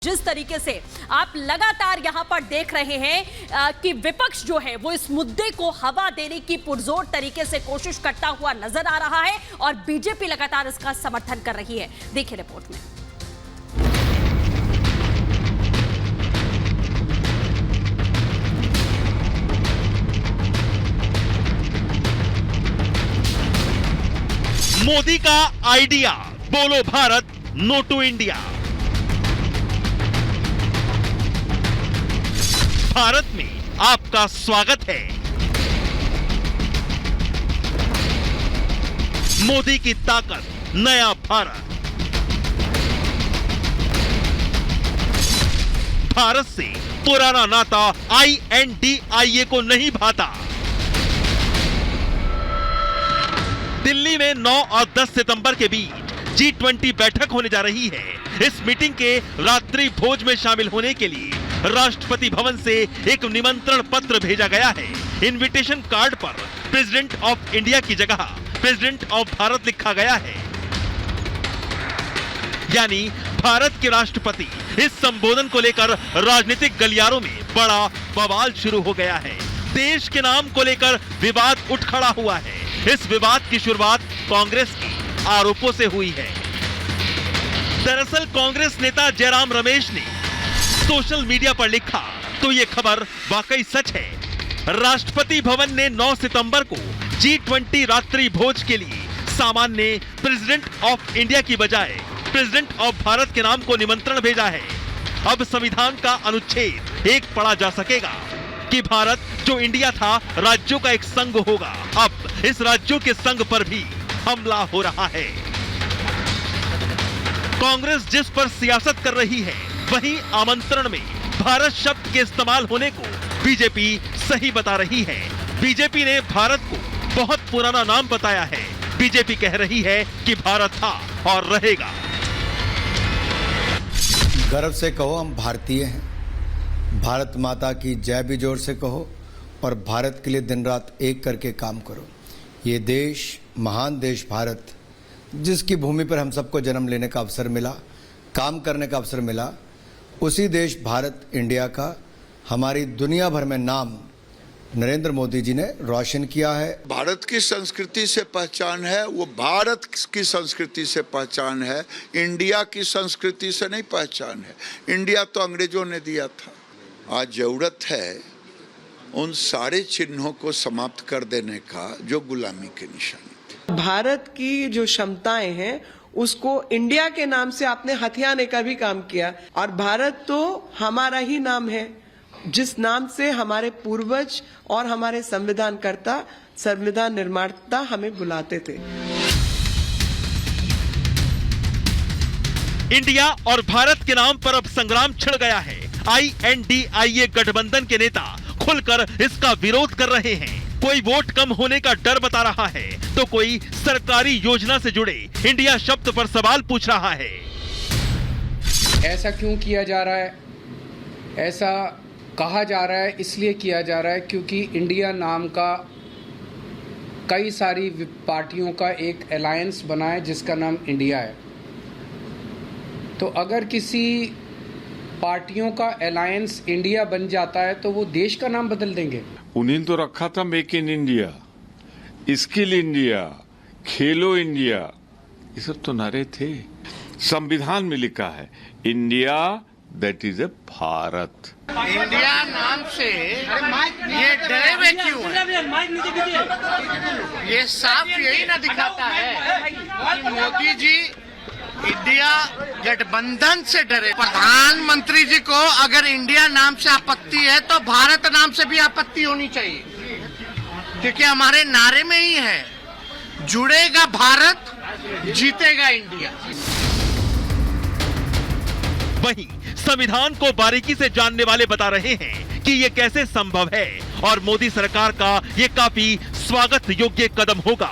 जिस तरीके से आप लगातार यहां पर देख रहे हैं कि विपक्ष जो है वो इस मुद्दे को हवा देने की पुरजोर तरीके से कोशिश करता हुआ नजर आ रहा है और बीजेपी लगातार इसका समर्थन कर रही है। देखिए रिपोर्ट में। मोदी का आइडिया, बोलो Bharat, no to India. Bharat में आपका स्वागत है। मोदी की ताकत, नया भारत। भारत से पुराना नाता INDIA को नहीं भाता। दिल्ली में 9 और 10 सितंबर के बीच G20 बैठक होने जा रही है। इस मीटिंग के रात्रि भोज में शामिल होने के लिए राष्ट्रपति भवन से एक निमंत्रण पत्र भेजा गया है। इनविटेशन कार्ड पर प्रेसिडेंट ऑफ इंडिया की जगह प्रेसिडेंट ऑफ भारत लिखा गया है। यानी भारत के राष्ट्रपति इस संबोधन को लेकर राजनीतिक गलियारों में बड़ा बवाल शुरू हो गया है। देश के नाम को लेकर विवाद उठ खड़ा हुआ है। इस विवाद की शुरुआत कांग्रेस के आरोपों से हुई है। दरअसल कांग्रेस नेता जयराम रमेश ने सोशल मीडिया पर लिखा तो ये खबर वाकई सच है। राष्ट्रपति भवन ने 9 सितंबर को G20 रात्रि भोज के लिए सामान्य प्रेसिडेंट ऑफ इंडिया की बजाय प्रेसिडेंट ऑफ भारत के नाम को निमंत्रण भेजा है। अब संविधान का अनुच्छेद 1 पढ़ा जा सकेगा कि भारत जो इंडिया था राज्यों का एक संघ होगा। अब इस राज्यों के संघ पर भी हमला हो रहा है। कांग्रेस जिस पर सियासत कर रही है वहीं आमंत्रण में भारत शब्द के इस्तेमाल होने को बीजेपी सही बता रही है। बीजेपी ने भारत को बहुत पुराना नाम बताया है। बीजेपी कह रही है कि भारत था और रहेगा। गर्व से कहो हम भारतीय हैं। भारत माता की जय भी जोर से कहो और भारत के लिए दिन रात एक करके काम करो। ये देश, महान देश भारत, जिसकी भूमि पर हम सबको जन्म लेने का अवसर मिला, काम करने का अवसर मिला, उसी देश भारत इंडिया का हमारी दुनिया भर में नाम नरेंद्र मोदी जी ने रोशन किया है। भारत की संस्कृति से पहचान है, वो भारत की संस्कृति से पहचान है, इंडिया की संस्कृति से नहीं पहचान है। इंडिया तो अंग्रेजों ने दिया था। आज जरूरत है उन सारे चिन्हों को समाप्त कर देने का जो गुलामी के निशान थे। भारत की जो क्षमताएं हैं उसको इंडिया के नाम से आपने हथियाने का भी काम किया और भारत तो हमारा ही नाम है, जिस नाम से हमारे पूर्वज और हमारे संविधानकर्ता, संविधान निर्माता हमें बुलाते थे। इंडिया और भारत के नाम पर अब संग्राम छिड़ गया है। INDIA गठबंधन के नेता खुलकर इसका विरोध कर रहे हैं। कोई वोट कम होने का डर बता रहा है तो कोई सरकारी योजना से जुड़े इंडिया शब्द पर सवाल पूछ रहा है। ऐसा क्यों किया जा रहा है? ऐसा कहा जा रहा है इसलिए किया जा रहा है क्योंकि इंडिया नाम का कई सारी पार्टियों का एक अलायंस बना है जिसका नाम इंडिया है। तो अगर किसी पार्टियों का अलायंस इंडिया बन जाता है तो वो देश का नाम बदल देंगे। उन्हें तो रखा था make in India, skill India, Khelo India, ये सब तो नारे थे। संविधान में लिखा है India that is a Bharat. India नाम से ये डरे हुए क्यों है? ये साफ यही ना दिखाता है कि मोदी जी इंडिया गठबंधन से डरे। प्रधानमंत्री जी को अगर इंडिया नाम से आपत्ति है तो भारत नाम से भी आपत्ति होनी चाहिए, क्योंकि हमारे नारे में ही है, जुड़ेगा भारत, जीतेगा इंडिया। वहीं संविधान को बारीकी से जानने वाले बता रहे हैं कि ये कैसे संभव है और मोदी सरकार का ये काफी स्वागत योग्य कदम होगा।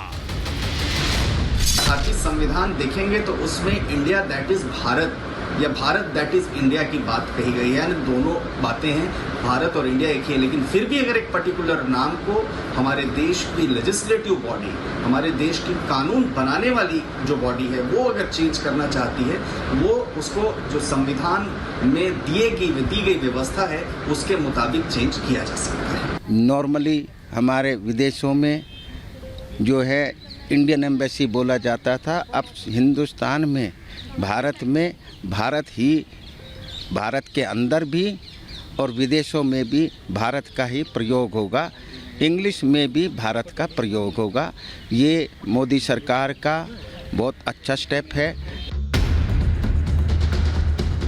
भारतीय संविधान देखेंगे तो उसमें इंडिया दैट इज भारत या भारत दैट इज इंडिया की बात कही गई है, यानी दोनों बातें हैं, भारत और इंडिया एक ही है। लेकिन फिर भी अगर एक पर्टिकुलर नाम को हमारे देश की लेजिस्लेटिव बॉडी, हमारे देश की कानून बनाने वाली जो बॉडी है, वो अगर चेंज करना चाहती है, वो उसको जो संविधान में दी गई व्यवस्था है उसके मुताबिक चेंज किया जा सकता है। नॉर्मली हमारे विदेशों में जो है इंडियन एम्बेसी बोला जाता था, अब हिंदुस्तान में भारत के अंदर भी और विदेशों में भी भारत का ही प्रयोग होगा, इंग्लिश में भी भारत का प्रयोग होगा। ये मोदी सरकार का बहुत अच्छा स्टेप है।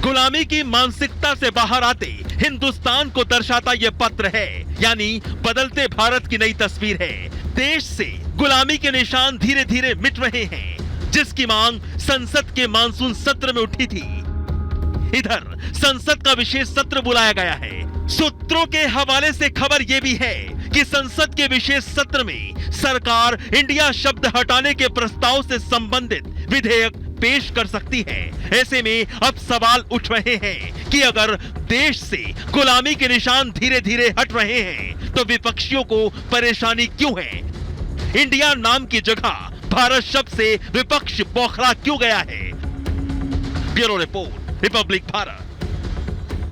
गुलामी की मानसिकता से बाहर आते हिंदुस्तान को दर्शाता यह पत्र है, यानी बदलते भारत की नई तस्वीर है। देश से गुलामी के निशान धीरे धीरे मिट रहे हैं, जिसकी मांग संसद के मानसून सत्र में उठी थी। इधर संसद का विशेष सत्र बुलाया गया है। सूत्रों के हवाले से खबर यह भी है कि संसद के विशेष सत्र में सरकार इंडिया शब्द हटाने के प्रस्ताव से संबंधित विधेयक पेश कर सकती है। ऐसे में अब सवाल उठ रहे हैं कि अगर देश से गुलामी के निशान धीरे धीरे हट रहे हैं तो विपक्षियों को परेशानी क्यों है? इंडिया नाम की जगह भारत शब्द से विपक्ष बौखला क्यों गया है? Bureau report, Republic Bharat.